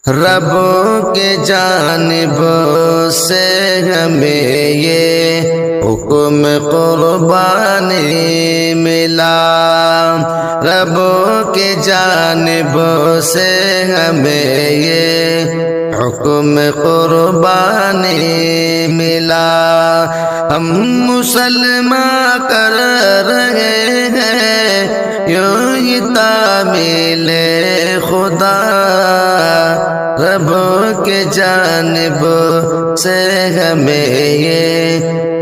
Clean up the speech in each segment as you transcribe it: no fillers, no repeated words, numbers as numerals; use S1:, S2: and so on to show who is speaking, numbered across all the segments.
S1: رب کے جانب سے ہمیں یہ حکم قربانی ملا، رب کے جانب سے ہمیں یہ حکم قربانی ملا۔ ہم مسلمان کر رہے ہیں یوں ہی تعمیل خدا، رب کے جانب سے ہمیں یہ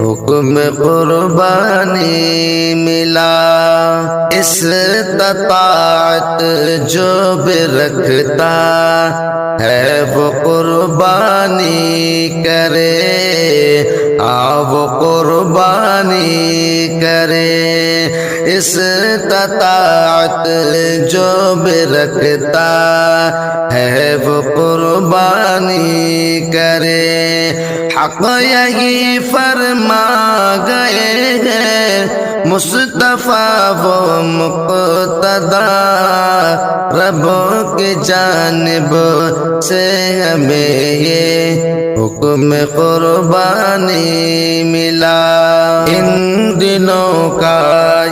S1: حکم قربانی ملا۔ استطاعت جو بھی رکھتا ہے وہ قربانی کرے، وہ قربانی کرے۔ استطاعت جو بھی رکھتا ہے وہ قربانی کرے۔ حق یہی فرما گئے ہیں مصطفیٰ و مقتدی، رب کی جانب سے ہمیں یہ حکم قربانی ملا۔ ان دنوں کا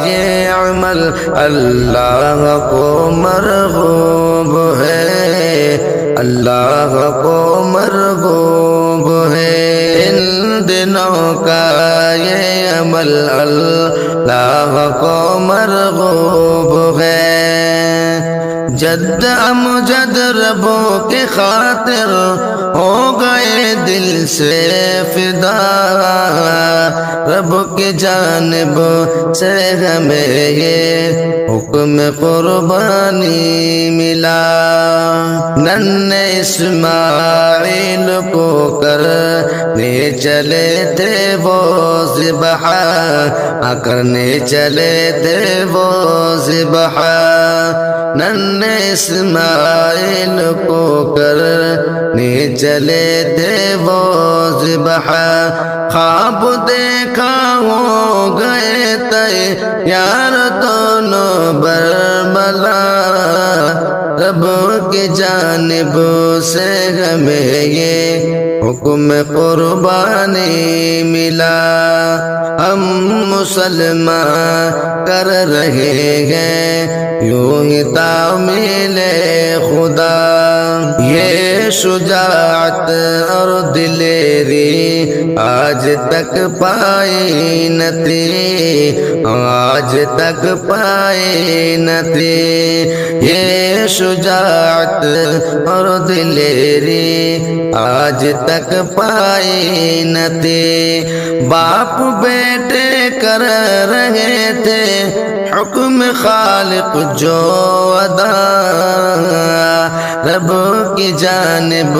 S1: یہ عمل اللہ کو مرغوب ہے، اللہ کو مرغوب ہے۔ ان دنوں کا یہ عمل اللہ کو مرغوب ہے۔ جد امجد ربوں کی خاطر ہو گئے دل سے فدا، رب کی جانب سے ہمیں یہ حکم قربانی ملا۔ ننھے اسماعیل کو کرنے چلے تھے وہ ذبح، کرنے چلے تھے وہ ذبح۔ ننھے اسماعیل کو کرنے چلے تھے وہ ذبح، خواب دیکھا ہو گئے تیار دونوں برملا، رب کی جانب سے ہمیں یہ حکم قربانی ملا۔ ہم مسلمان کر رہے ہیں یوں ہی تعمیل خدا، یہ شجاعت اور دلیری آج تک پائی نہ تھی، آج تک پائی نہ تھی۔ یہ شجاعت اور دلیری آج تک پائی نہ تھی۔ باپ بیٹے کر رہے تھے حکم خالق جو ادا، رب کی جانب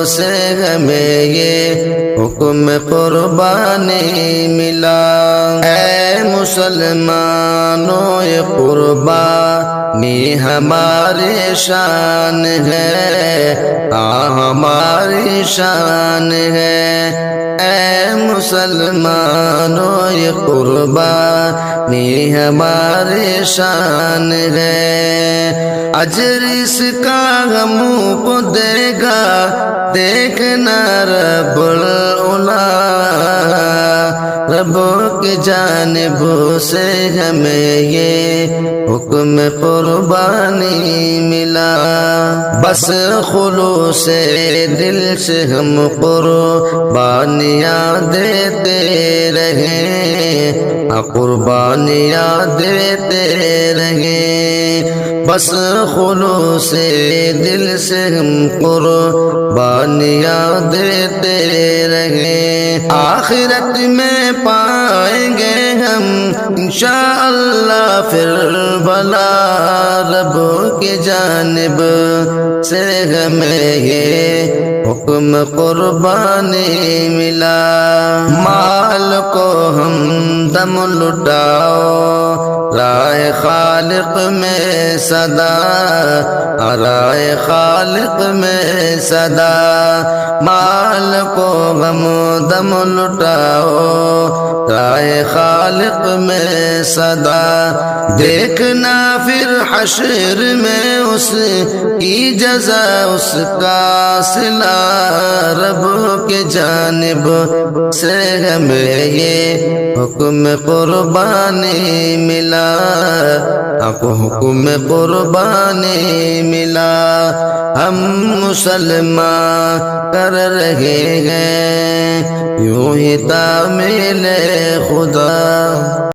S1: سے ہمیں یہ حکم قربانی ملا۔ اے مسلمانوں یہ قربانی ہماری شان ہے، ہماری شان ہے۔ اے مسلمانوں یہ قربانی ہماری شان ہے۔ اجر اس کا ہم کو دے گا دیکھنا رب العلا، رب کی جانب سے ہمیں یہ حکم قربانی ملا۔ بس خلوص دل سے ہم قربانیاں دیتے رہیں، قربانیاں دیتے رہیں۔ بس خلوص دل سے ہم قربانیاں دیتے رہیں۔ آخرت میں پائیں گے ہم انشاءاللہ پھر بھلا، رب کی جانب سے ہمیں یہ حکم قربانی ملا۔ مال کو ہم دم لٹاؤ راہ خالق میں صدا، راہ خالق میں صدا۔ مال کو ہم دم لٹاؤ راہ خالق خالق میں صدا دیکھنا پھر حشر میں اس کی جزا اس کا صلہ رب کے جانب سے ہمیں یہ حکم قربانی ملا حکم قربانی ملا ہم مسلمان کر رہے ہیں یوں ہی تعمیل خدا